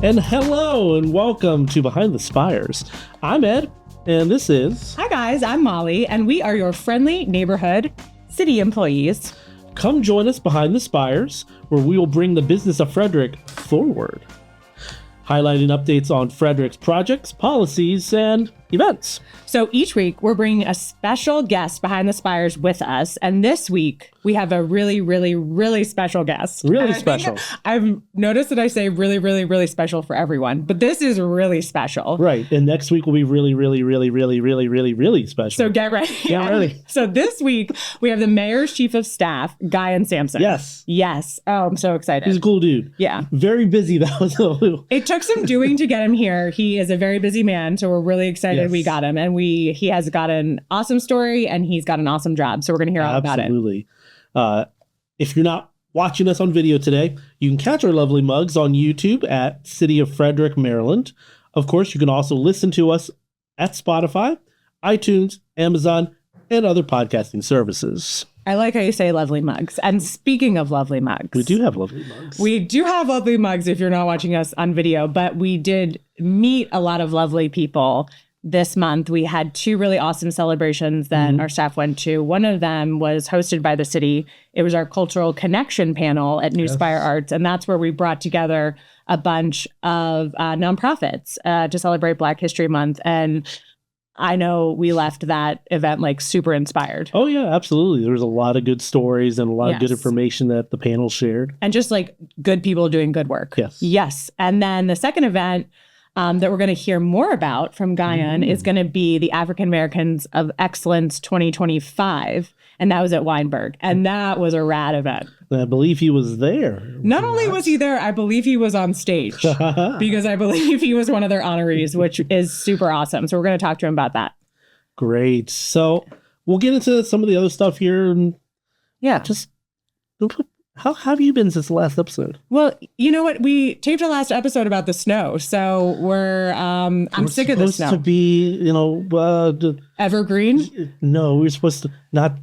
And hello and welcome to Behind the Spires. I'm Ed, and this is... Hi guys, I'm Molly, and we are your friendly neighborhood city employees. Come join us behind the Spires, where we will bring the business of Frederick forward, highlighting updates on Frederick's projects, policies, and events. So each week, we're bringing a special guest behind the Spires with us, and this week, we have a really, really, really special guest. Really special. I've noticed that I say really, really, really special for everyone, but this is really special. Right, and next week will be really, really, really, really, really, really, really special. So get ready. Get ready. So this week, we have the mayor's chief of staff, Gayon Sampson. Yes. Yes. Oh, I'm so excited. He's a cool dude. Yeah. Very busy, though. It took some doing to get him here. He is a very busy man, so we're really excited we got him. And he has got an awesome story, and he's got an awesome job. So we're going to hear all about it. Absolutely. If you're not watching us on video today, you can catch our lovely mugs on YouTube at City of Frederick, Maryland. Of course, you can also listen to us at Spotify, iTunes, Amazon, and other podcasting services. I like how you say lovely mugs. And speaking of lovely mugs, we do have lovely mugs. We do have lovely mugs if you're not watching us on video, but we did meet a lot of lovely people this month. We had two really awesome celebrations that our staff went to. One of them was hosted by the city. It was our cultural connection panel at New Spire Arts. And that's where we brought together a bunch of nonprofits to celebrate Black History Month. And I know we left that event like super inspired. Oh, yeah, absolutely. There was a lot of good stories and a lot of good information that the panel shared. And just like good people doing good work. Yes. Yes. And then the second event that we're going to hear more about from Gayon is going to be the African Americans of Excellence 2025. And that was at Weinberg. And that was a rad event. I believe he was there. Not only was he there, I believe he was on stage because I believe he was one of their honorees, which is super awesome. So we're going to talk to him about that. Great. So we'll get into some of the other stuff here. And just how have you been since the last episode? Well, you know what? We taped a last episode about the snow. So I'm sick of the snow. Supposed to be, evergreen? No, we're supposed to not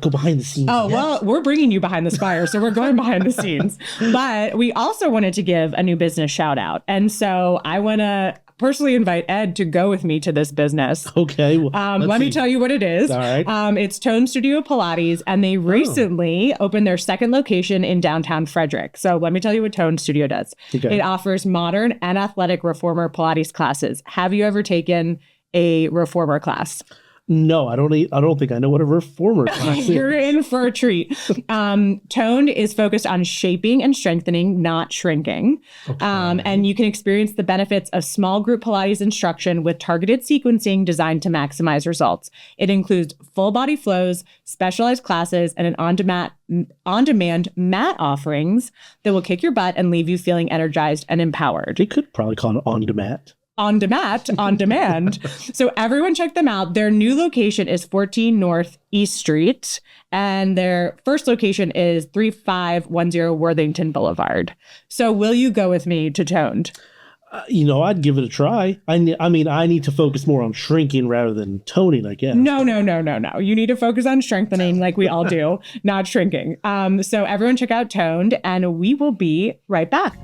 go behind the scenes. Oh, well, we're bringing you behind the spire, so we're going behind the scenes. But we also wanted to give a new business shout out. And so I want to personally invite Ed to go with me to this business. Okay. Well, let me tell you what it is. All right. It's Tone Studio Pilates, and they recently opened their second location in downtown Frederick. So let me tell you what Tone Studio does. Okay. It offers modern and athletic reformer Pilates classes. Have you ever taken a reformer class? No, I don't think I know what a reformer class is. You're in for a treat. Toned is focused on shaping and strengthening, not shrinking. Okay. And you can experience the benefits of small group Pilates instruction with targeted sequencing designed to maximize results. It includes full body flows, specialized classes, and an on-demand mat offerings that will kick your butt and leave you feeling energized and empowered. They could probably call it on-demand. On demand. So everyone check them out. Their new location is 14 North East Street, and their first location is 3510 Worthington Boulevard. So will you go with me to Toned? I'd give it a try. I need to focus more on shrinking rather than toning, I guess. No. You need to focus on strengthening like we all do, not shrinking. So everyone check out Toned, and we will be right back.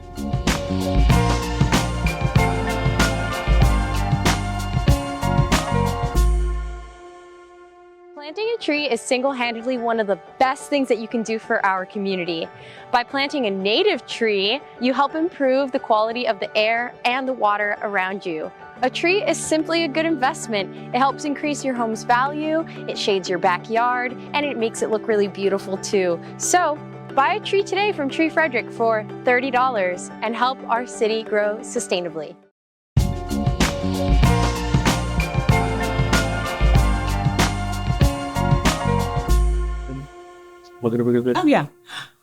Planting a tree is single-handedly one of the best things that you can do for our community. By planting a native tree, you help improve the quality of the air and the water around you. A tree is simply a good investment. It helps increase your home's value, it shades your backyard, and it makes it look really beautiful too. So, buy a tree today from Tree Frederick for $30 and help our city grow sustainably. Oh, yeah.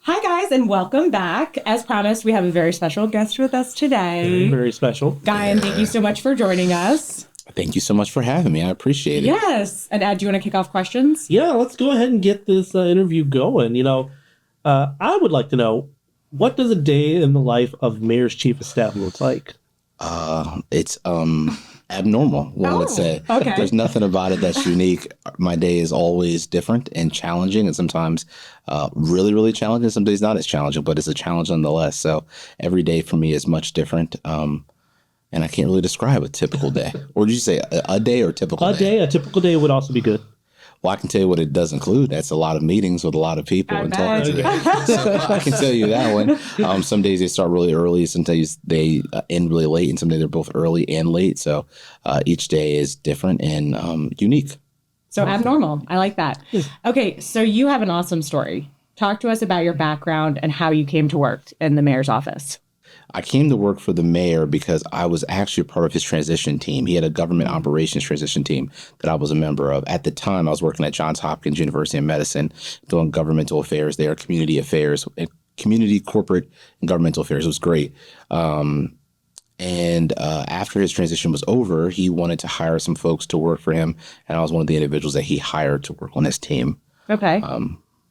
Hi, guys, and welcome back. As promised, we have a very special guest with us today. Very, very special. Gayon, thank you so much for joining us. Thank you so much for having me. I appreciate it. Yes. And Ed, do you want to kick off questions? Yeah, let's go ahead and get this interview going. I would like to know, what does a day in the life of Mayor's Chief of Staff look like? It's abnormal, one would say. Okay. There's nothing about it that's unique. My day is always different and challenging, and sometimes really, really challenging. Some days not as challenging, but it's a challenge nonetheless. So every day for me is much different. And I can't really describe a typical day. Or did you say a day or a typical day? A typical day would also be good. Well, I can tell you what it does include. That's a lot of meetings with a lot of people and talking to them. So I can tell you that one. Some days they start really early. Sometimes they end really late. And some days they're both early and late. So each day is different and unique. So abnormal. I like that. Okay, so you have an awesome story. Talk to us about your background and how you came to work in the mayor's office. I came to work for the mayor because I was actually part of his transition team. He had a government operations transition team that I was a member of. At the time, I was working at Johns Hopkins University of Medicine, doing governmental affairs there, community affairs, community, corporate, and governmental affairs. It was great. And after his transition was over, he wanted to hire some folks to work for him. And I was one of the individuals that he hired to work on his team. Okay.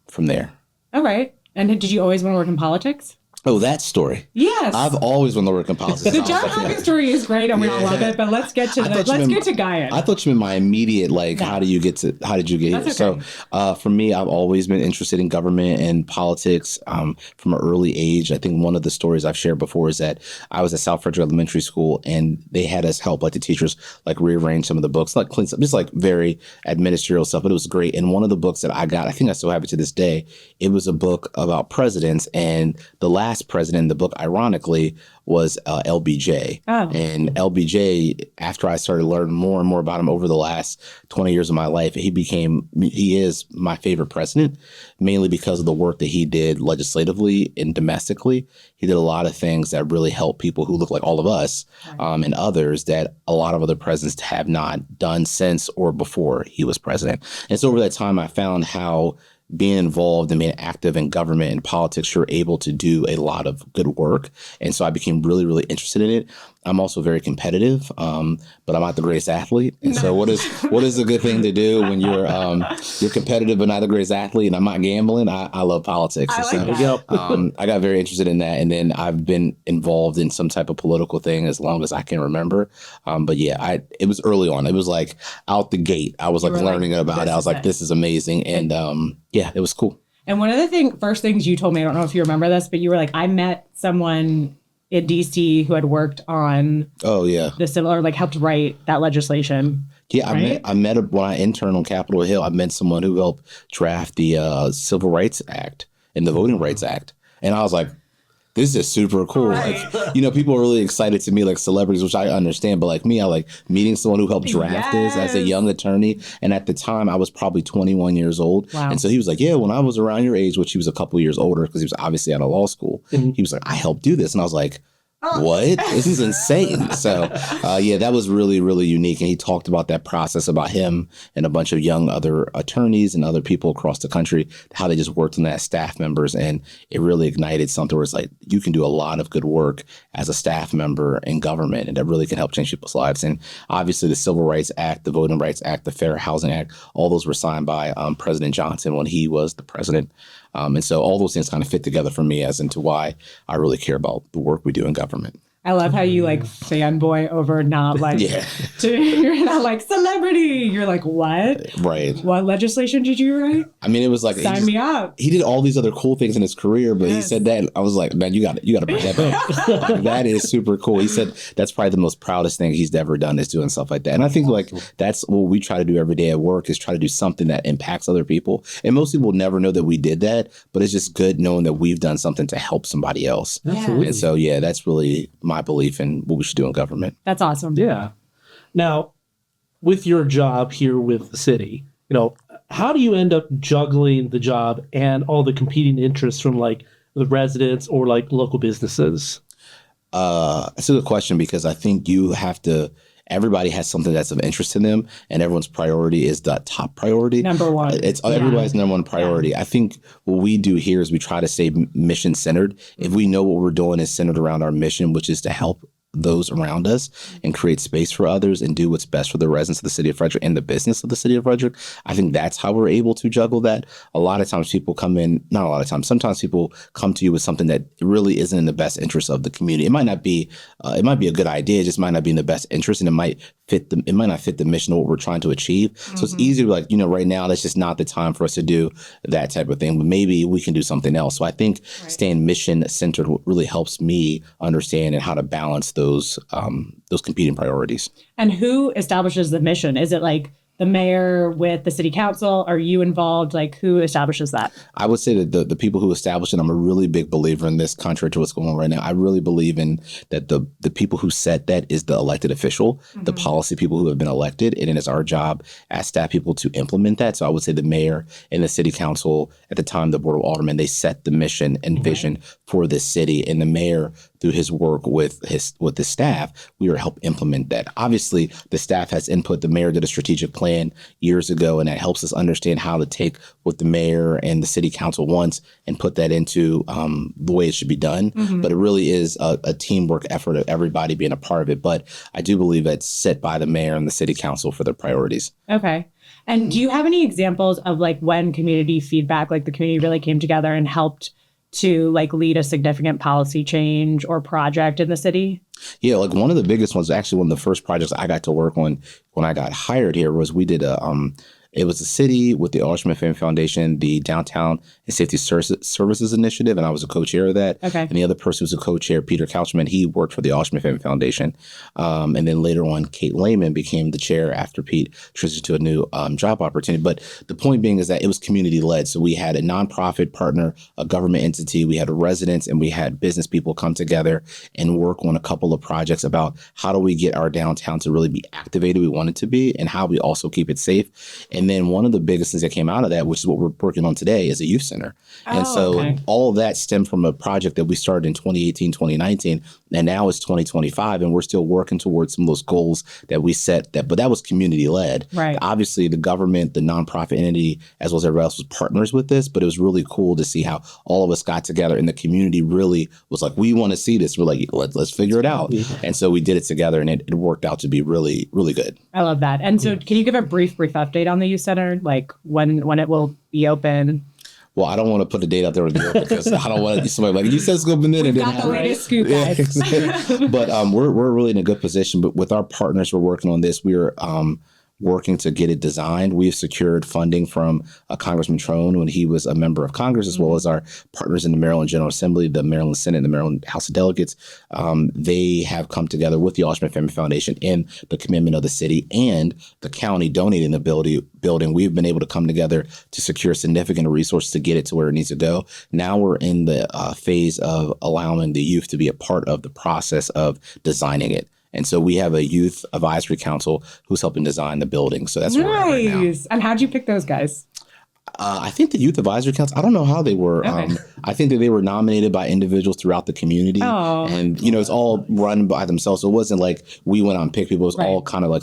From there. All right. And did you always want to work in politics? Oh, that story. Yes. I've always wanted to work in politics. The John Hopkins story is great and we all love it, but let's get to Gayon. I thought you meant my immediate, how did you get here? That's okay. So for me, I've always been interested in government and politics from an early age. I think one of the stories I've shared before is that I was at South Frederick Elementary School and they had us help, the teachers, rearrange some of the books, clean stuff, just very administrative stuff, but it was great. And one of the books that I got, I think I still have it to this day, it was a book about presidents, and the last president in the book, ironically, was LBJ. Oh. And LBJ, after I started learning more and more about him over the last 20 years of my life, he is my favorite president, mainly because of the work that he did legislatively and domestically. He did a lot of things that really helped people who look like all of us, and others that a lot of other presidents have not done since or before he was president. And so over that time, I found how being involved and being active in government and politics, you're able to do a lot of good work. And so I became really, really interested in it. I'm also very competitive, but I'm not the greatest athlete. And so what is a good thing to do when you're competitive but not the greatest athlete? And I'm not gambling. I love politics. I got very interested in that. And then I've been involved in some type of political thing as long as I can remember. But yeah, it was early on. It was out the gate. I was learning about it. I was this is amazing. And yeah, it was cool. And one of the first things you told me, I don't know if you remember this, but you were I met someone in DC who had worked on the similar, helped write that legislation. Yeah, right? I met when I interned on Capitol Hill. I met someone who helped draft the Civil Rights Act and the Voting Rights Act. And I was like, this is super cool. Right. People are really excited to me, celebrities, which I understand. But me, I meeting someone who helped draft this as a young attorney. And at the time, I was probably 21 years old. Wow. And so he was yeah, when I was around your age, which he was a couple years older because he was obviously out of law school, he was I helped do this. And I was like, what? This is insane. So, yeah, that was really, really unique. And he talked about that process, about him and a bunch of young other attorneys and other people across the country, how they just worked on that, staff members. And it really ignited something where it's you can do a lot of good work as a staff member in government, and that really can help change people's lives. And obviously the Civil Rights Act, the Voting Rights Act, the Fair Housing Act, all those were signed by President Johnson when he was the president. And so all those things kind of fit together for me as into why I really care about the work we do in government. I love how you fanboy over not you're not celebrity. You're what? Right. What legislation did you write? I mean, it was sign me up. He did all these other cool things in his career, but he said that, I was man, you got to bring that back. That is super cool. He said that's probably the most proudest thing he's ever done is doing stuff like that. And I think that's what we try to do every day at work, is try to do something that impacts other people. And most people never know that we did that, but it's just good knowing that we've done something to help somebody else. Absolutely. And so, yeah, that's really my belief in what we should do in government. That's awesome. Yeah. Now, with your job here with the city, how do you end up juggling the job and all the competing interests from the residents or local businesses? That's a good question, because I think everybody has something that's of interest to them, and everyone's priority is the top priority. Number one. It's everybody's number one priority. Yeah. I think what we do here is we try to stay mission centered. If we know what we're doing is centered around our mission, which is to help those around us and create space for others and do what's best for the residents of the city of Frederick and the business of the city of Frederick, I think that's how we're able to juggle that. A lot of times people come in, not a lot of times, sometimes people come to you with something that really isn't in the best interest of the community. It might not be, it might be a good idea, it just might not be in the best interest, and it might it might not fit the mission of what we're trying to achieve. So it's easy to be like, right now that's just not the time for us to do that type of thing, but maybe we can do something else. So I think staying mission centered really helps me understand and how to balance those competing priorities. And who establishes the mission? Is it like the mayor with the city council? Are you involved? Like, who establishes that? I would say that the people who establish it, I'm a really big believer in this, contrary to what's going on right now. I really believe in that the people who set that is the elected official, the policy people who have been elected. And it is our job as staff people to implement that. So I would say the mayor and the city council, at the time, the board of aldermen, they set the mission and vision for this city. And the mayor, through his work with his staff, we are help implement that. Obviously, the staff has input. The mayor did a strategic plan years ago, and that helps us understand how to take what the mayor and the city council wants and put that into the way it should be done. But it really is a teamwork effort of everybody being a part of it. But I do believe it's set by the mayor and the city council for their priorities. Okay. And do you have any examples of like when community feedback, like the community really came together and helped to like lead a significant policy change or project in the city? Yeah, like one of the biggest ones, actually one of the first projects I got to work on when I got hired here was we did it was the city with the Lusmerlin Family Foundation, the Downtown and Safety Services Initiative, and I was a co-chair of that. Okay. And the other person who was a co-chair, Peter Couchman, he worked for the Lusmerlin Family Foundation. And then later on, Kate Lehman became the chair after Pete transitioned to a new job opportunity. But the point being is that it was community-led. So we had a nonprofit partner, a government entity, we had residents, and we had business people come together and work on a couple of projects about how do we get our downtown to really be activated we want it to be, and how we also keep it safe. And then one of the biggest things that came out of that, which is what we're working on today, is a youth center. And so all of that stemmed from a project that we started in 2018, 2019, and now it's 2025, and we're still working towards some of those goals that we set. But that was community led. Right. Obviously, the government, the nonprofit entity, as well as everybody else, was partners with this. But it was really cool to see how all of us got together, and the community really was like, "We want to see this." We're like, "Let's figure it out." Yeah. And so we did it together, and it worked out to be really, really good. I love that. And so, can you give a brief update on the youth center, like when it will be open? Well, I don't want to put a date out there because I don't want to somebody like, you said it's going to be in. Got the latest scoop, guys. Yeah, but we're really in a good position. But with our partners, we're working on this. We're working to get it designed. We've secured funding from Congressman Trone when he was a member of Congress, as well as our partners in the Maryland General Assembly, the Maryland Senate, and the Maryland House of Delegates. They have come together with the Lusmerlin Family Foundation and the commitment of the city and the county donating the building. We've been able to come together to secure significant resources to get it to where it needs to go. Now we're in the phase of allowing the youth to be a part of the process of designing it. And so we have a youth advisory council who's helping design the building. So that's where we're at right now. And how'd you pick those guys? I think the youth advisory council, I don't know how they were. Okay. I think that they were nominated by individuals throughout the community. Oh. And, it's all run by themselves. So it wasn't like we went on pick people. It was all kind of like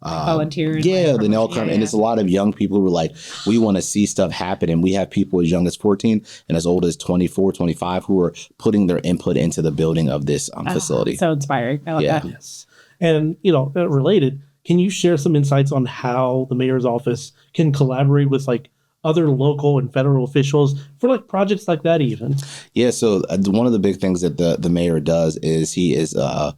volunteers. Yeah, then they'll come. And it's a lot of young people who are like, we want to see stuff happen. And we have people as young as 14 and as old as 24, 25 who are putting their input into the building of this facility. So inspiring. I love that. Yes. And, related, can you share some insights on how the mayor's office can collaborate with like other local and federal officials for like projects like that even? Yeah, so one of the big things that the mayor does is he is our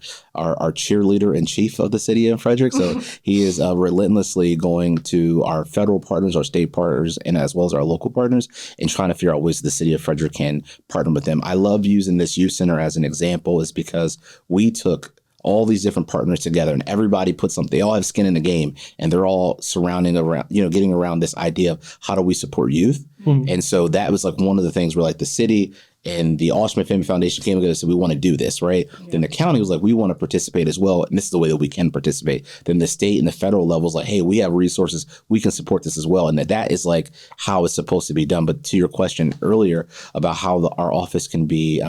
cheerleader in chief of the city of Frederick. So he is relentlessly going to our federal partners, our state partners, and as well as our local partners, and trying to figure out ways the city of Frederick can partner with them. I love using this youth center as an example is because we took all these different partners together and everybody put something, they all have skin in the game and they're all surrounding around, getting around this idea of how do we support youth? And so that was like one of the things where like the city and the Lusmerlin Family Foundation came together and said, we want to do this, right? Yeah. Then the county was like, we want to participate as well. And this is the way that we can participate. Then the state and the federal level is like, hey, we have resources. We can support this as well. And that is like how it's supposed to be done. But to your question earlier about how our office can be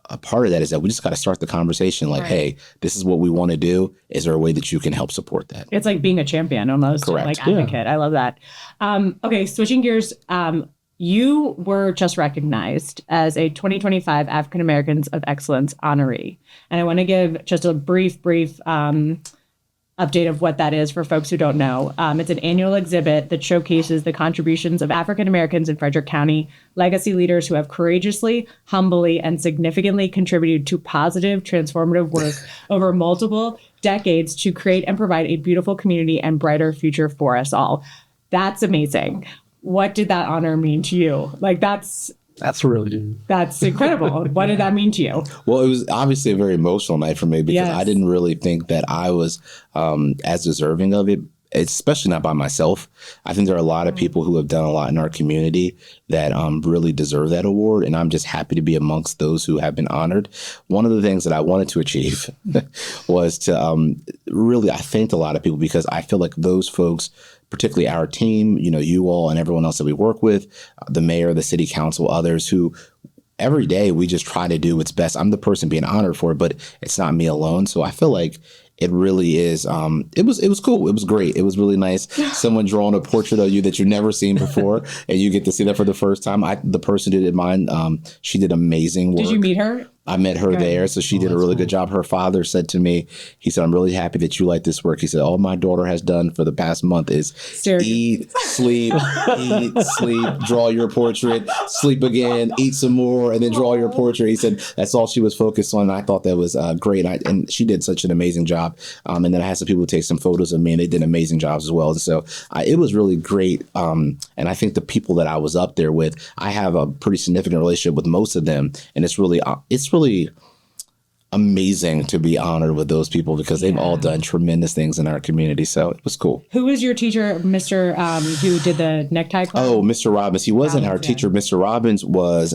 a part of that is that we just got to start the conversation like, hey, this is what we want to do. Is there a way that you can help support that? It's like being a champion almost. Correct. Like advocate. Yeah. I love that. Okay, switching gears. You were just recognized as a 2025 African Americans of Excellence honoree. And I want to give just a brief update of what that is for folks who don't know. It's an annual exhibit that showcases the contributions of African Americans in Frederick County, legacy leaders who have courageously, humbly, and significantly contributed to positive, transformative work over multiple decades to create and provide a beautiful community and brighter future for us all. That's amazing. What did that honor mean to you? Like, that's incredible. What did that mean to you? Well, it was obviously a very emotional night for me because I didn't really think that I was as deserving of it, especially not by myself. I think there are a lot of people who have done a lot in our community that really deserve that award. And I'm just happy to be amongst those who have been honored. One of the things that I wanted to achieve was to really, I thanked a lot of people because I feel like those folks, particularly our team, you know, you all and everyone else that we work with, the mayor, the city council, others who every day we just try to do what's best. I'm the person being honored for it, but it's not me alone. So I feel like it really is. It was cool. It was great. It was really nice. Someone drawing a portrait of you that you've never seen before, and you get to see that for the first time. The person who did mine, she did amazing work. Did you meet her? I met her there, so she did a really good job. Her father said to me, he said, "I'm really happy that you like this work." He said, "All my daughter has done for the past month is eat, sleep, draw your portrait, sleep again, eat some more, and then draw your portrait." He said that's all she was focused on. And I thought that was great, and she did such an amazing job. And then I had some people take some photos of me, and they did amazing jobs as well. And so it was really great. And I think the people that I was up there with, I have a pretty significant relationship with most of them, and it's really amazing to be honored with those people because they've all done tremendous things in our community. So it was cool. Who was your teacher, Mr. Who did the necktie club? Oh, Mr. Robbins. He wasn't our teacher. Mr. Robbins was,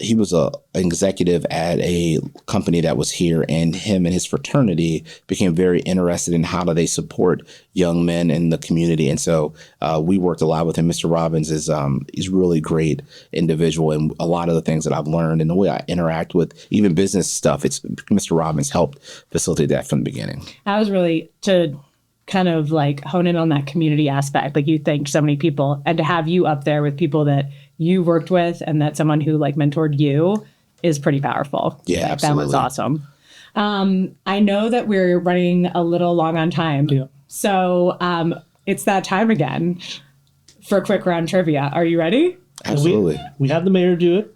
he was an executive at a company that was here, and him and his fraternity became very interested in how do they support young men in the community. And so we worked a lot with him. Mr. Robbins is he's a really great individual, and a lot of the things that I've learned and the way I interact with even business stuff, it's Mr. Robbins helped facilitate that from the beginning. I was really to kind of like hone in on that community aspect. Like, you thanked so many people, and to have you up there with people that you worked with and that someone who like mentored you is pretty powerful. Yeah, like, absolutely. That was awesome. I know that we're running a little long on time. Yeah. So it's that time again for a quick round trivia. Are you ready? Absolutely. We had the mayor do it,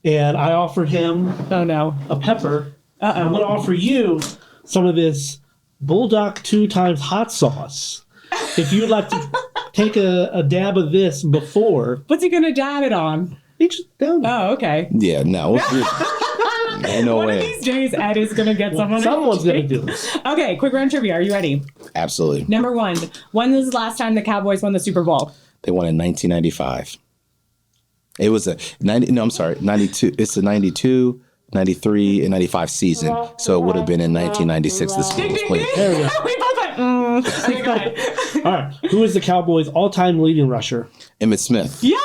and I offered him a pepper. I'm going to offer you some of this Bulldog 2 times hot sauce. If you'd like to take a dab of this before. What's he going to dab it on? Each down. Oh, okay. Yeah, no. No One way. of these days, Ed is going to get someone. Someone's going to do it. Okay, quick round trivia. Are you ready? Absolutely. Number one. When was the last time the Cowboys won the Super Bowl? They won in 1995. It was a 92. It's a 92, 93, and 95 season. So it would have been in 1996 the Super Bowl was played. There we go. We both went, Okay, go ahead. All right. Who is the Cowboys' all-time leading rusher? Emmett Smith. Yes!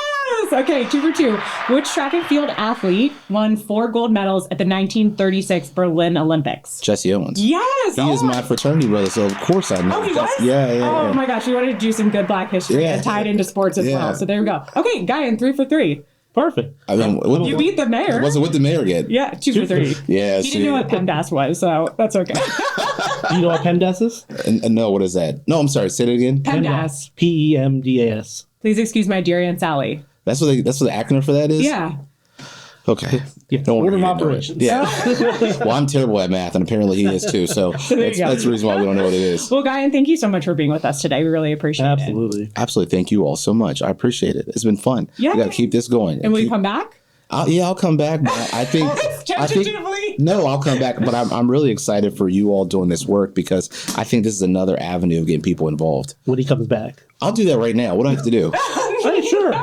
Okay, 2 for 2. Which track and field athlete won 4 gold medals at the 1936 Berlin Olympics? Jesse Owens. Yes! He is my fraternity brother, so of course I know. Oh, he was? Yeah. Oh my gosh, we wanted to do some good Black history and tie it into sports as well. So there we go. Okay, Gayon, 3 for 3. Perfect. I mean, You beat the mayor. I wasn't with the mayor yet. Yeah, 2 for 3. Yeah, He didn't know what PEMDAS was, so that's okay. Do you know what PEMDAS is? And no, what is that? No, I'm sorry. Say it again. PEMDAS. PEMDAS. Please excuse my dear Aunt Sally. That's what the acronym for that is? Yeah. Okay. Yeah. Don't Order worry. of operations. Yeah. Well, I'm terrible at math, and apparently he is too. So that's the reason why we don't know what it is. Well, Gayon, thank you so much for being with us today. We really appreciate it. Absolutely. Absolutely. Thank you all so much. I appreciate it. It's been fun. Yeah. We got to keep this going. And will you come back? I'll come back. But I think. No, I'll come back. But I'm really excited for you all doing this work because I think this is another avenue of getting people involved. When he comes back. I'll do that right now. What do I have to do? Hey, sure.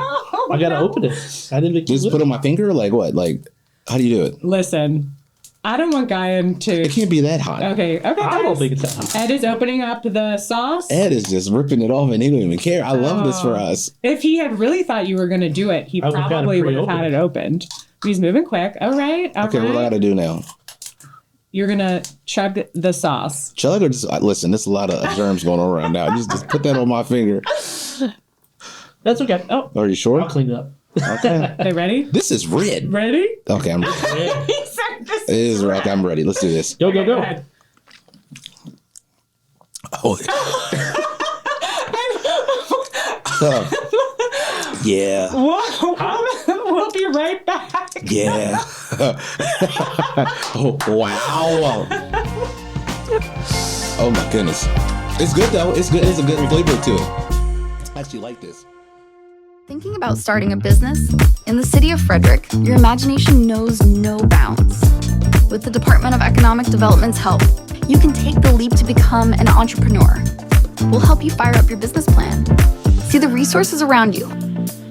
I got to open it. I didn't Just put it on my finger? Like what? Like, how do you do it? Listen, I don't want Gayon to. It can't be that hot. Okay. I don't Guys. think it's that hot. Ed is opening up the sauce. Ed is just ripping it off and he don't even care. I love this for us. If he had really thought you were going to do it, he I would've probably had it would have had it opened. He's moving quick. All right. Okay, what do I got to do now? You're going to chug the sauce. Chug or just listen? There's a lot of germs going around now. Just put that on my finger. That's okay. Oh, Are you sure? I'll clean it up. Okay. They ready? This is red. Ready? Okay, I'm ready. He said this. It is red. I'm ready. Let's do this. Go, go, go. ahead. Yeah. We'll be right back. Yeah. Oh, wow. Oh my goodness. It's good though. It's good. It's a good flavor to it. I actually like this. Thinking about starting a business? In the city of Frederick, your imagination knows no bounds. With the Department of Economic Development's help, you can take the leap to become an entrepreneur. We'll help you fire up your business plan. See the resources around you.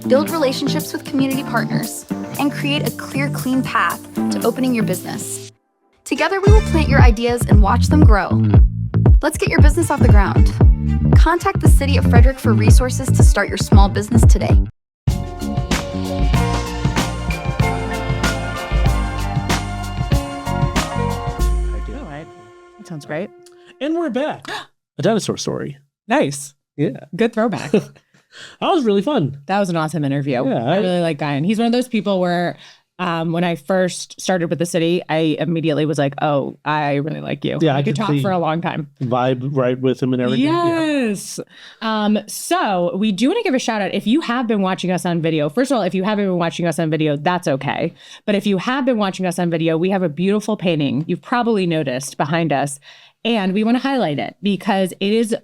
Build relationships with community partners, and create a clear, clean path to opening your business. Together, we will plant your ideas and watch them grow. Let's get your business off the ground. Contact the City of Frederick for resources to start your small business today. All right. That sounds great. And we're back. A dinosaur story. Nice. Yeah. Good throwback. That was really fun. That was an awesome interview. Yeah, I really like Gayon. He's one of those people where when I first started with the city, I immediately was like, oh, I really like you. Yeah, I could talk for a long time. Vibe right with him and everything. Yes. Yeah. So we do want to give a shout out. If you have been watching us on video, first of all, if you haven't been watching us on video, that's okay. But if you have been watching us on video, we have a beautiful painting you've probably noticed behind us. And we want to highlight it because it is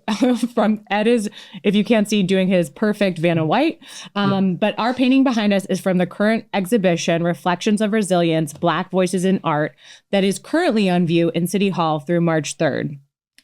from Ed is, if you can't see, doing his perfect Vanna White. But our painting behind us is from the current exhibition, Reflections of Resilience, Black Voices in Art, that is currently on view in City Hall through March 3rd.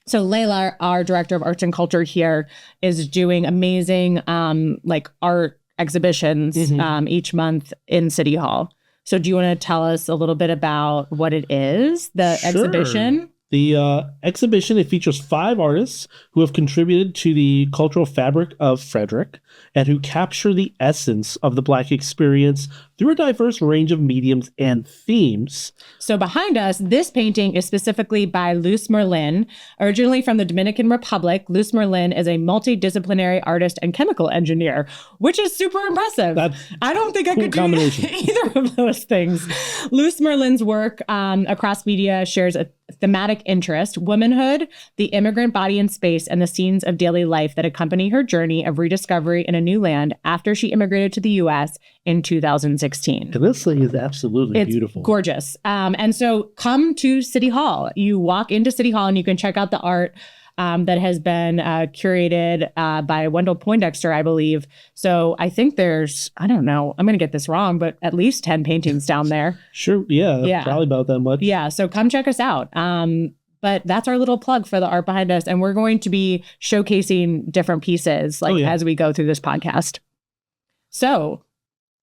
So Layla, our director of arts and culture here, is doing amazing art exhibitions each month in City Hall. So do you want to tell us a little bit about what it is, the exhibition? The exhibition, it features 5 artists who have contributed to the cultural fabric of Frederick and who capture the essence of the Black experience through a diverse range of mediums and themes. So behind us, this painting is specifically by Lusmerlin. Originally from the Dominican Republic, Lusmerlin is a multidisciplinary artist and chemical engineer, which is super impressive. I don't think I could do either of those things. Lusmerlin's work across media shares a thematic interest, womanhood, the immigrant body in space, and the scenes of daily life that accompany her journey of rediscovery in a new land after she immigrated to the U.S. in 2016. And this thing is absolutely beautiful. Gorgeous. And so come to City Hall. You walk into City Hall and you can check out the art that has been curated by Wendell Poindexter, I believe. So I think there's, I don't know, I'm going to get this wrong, but at least 10 paintings down there. Sure. Yeah. Probably about that much. Yeah. So come check us out. But that's our little plug for the art behind us. And we're going to be showcasing different pieces as we go through this podcast. So,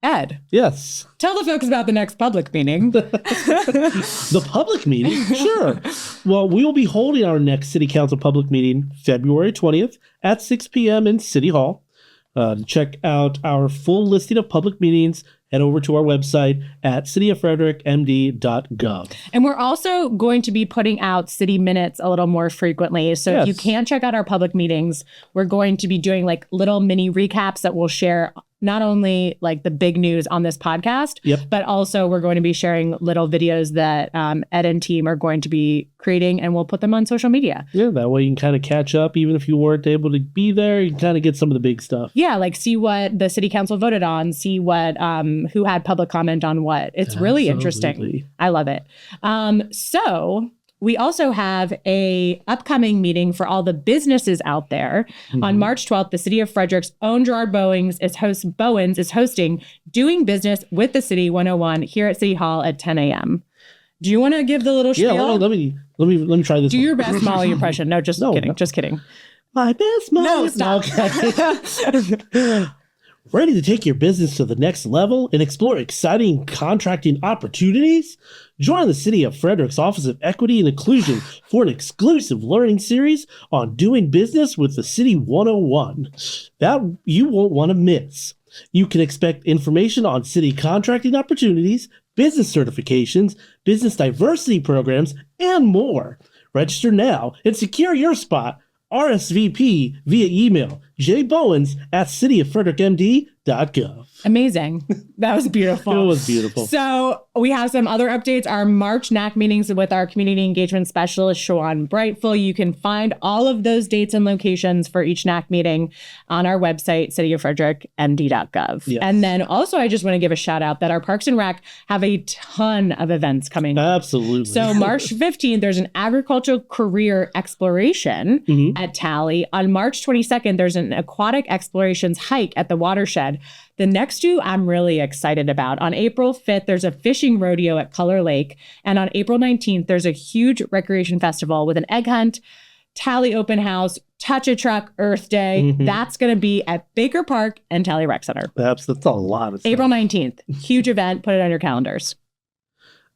Ed. Yes. Tell the folks about the next public meeting. The public meeting? Sure. Well, we will be holding our next City Council public meeting February 20th at 6 p.m. in City Hall. To check out our full listing of public meetings, head over to our website at cityoffrederickmd.gov. And we're also going to be putting out city minutes a little more frequently. So if you can't check out our public meetings, we're going to be doing little mini recaps that we'll share not only the big news on this podcast, but also we're going to be sharing little videos that Ed and team are going to be creating, and we'll put them on social media. Yeah, that way you can kind of catch up. Even if you weren't able to be there, you can kind of get some of the big stuff. Yeah, see what the city council voted on, see what who had public comment on what. It's really interesting. I love it. So we also have a upcoming meeting for all the businesses out there. On March 12th, the city of Frederick's own Gerard Bowens is hosting Doing Business with the City 101 here at City Hall at 10 a.m. Do you want to give the little spiel? Yeah, let me try this. Do your best Molly impression. No, just kidding. No. Just kidding. My best Molly. No, stop. Okay. Ready to take your business to the next level and explore exciting contracting opportunities? Join the City of Frederick's Office of Equity and Inclusion for an exclusive learning series on doing business with the City 101 that you won't want to miss. You can expect information on city contracting opportunities, business certifications, business diversity programs, and more. Register now and secure your spot. RSVP via email jbowens@cityoffrederickmd.gov. cityoffrederick.gov. Amazing. That was beautiful. It was beautiful. So we have some other updates. Our March NAC meetings with our community engagement specialist, Shawan Brightful. You can find all of those dates and locations for each NAC meeting on our website, cityoffrederickmd.gov. Yes. And then also, I just want to give a shout out that our Parks and Rec have a ton of events coming up. Absolutely. So March 15th, there's an agricultural career exploration at Tally. On March 22nd, there's an aquatic explorations hike at the watershed. The next two I'm really excited about. On April 5th, there's a fishing rodeo at Color Lake. And on April 19th, there's a huge recreation festival with an egg hunt, Tally open house, Touch a Truck, Earth Day. That's going to be at Baker Park and Tally Rec Center. That's a lot of stuff. April 19th, huge event. Put it on your calendars.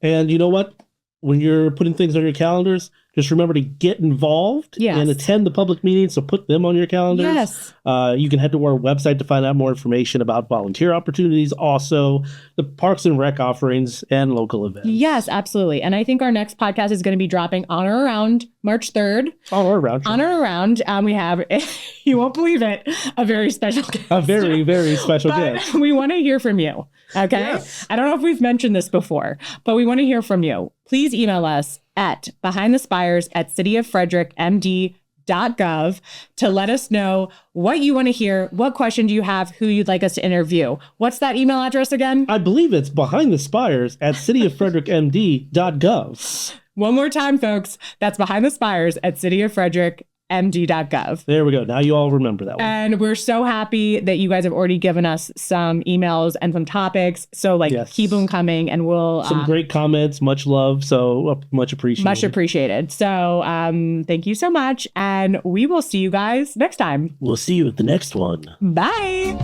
And you know what? When you're putting things on your calendars, just remember to get involved and attend the public meetings. So put them on your calendars. Yes. You can head to our website to find out more information about volunteer opportunities, also the Parks and Rec offerings and local events. Yes, absolutely. And I think our next podcast is going to be dropping on or around March 3rd. On or around. Sure. On or around. We have, you won't believe it, a very special guest. A very, very special guest. We want to hear from you. Okay. Yes. I don't know if we've mentioned this before, but we want to hear from you. Please email us at behindthespires@cityoffrederickmd.gov to let us know what you want to hear, what question do you have, who you'd like us to interview. What's that email address again? I believe it's behindthespires@cityoffrederickmd.gov. One more time, folks. That's behindthespires@cityoffrederickmd.gov. There we go. Now you all remember that one. And we're so happy that you guys have already given us some emails and some topics. So keep them coming, and we'll some great comments. Much love. So much appreciated. Much appreciated. So thank you so much. And we will see you guys next time. We'll see you at the next one. Bye.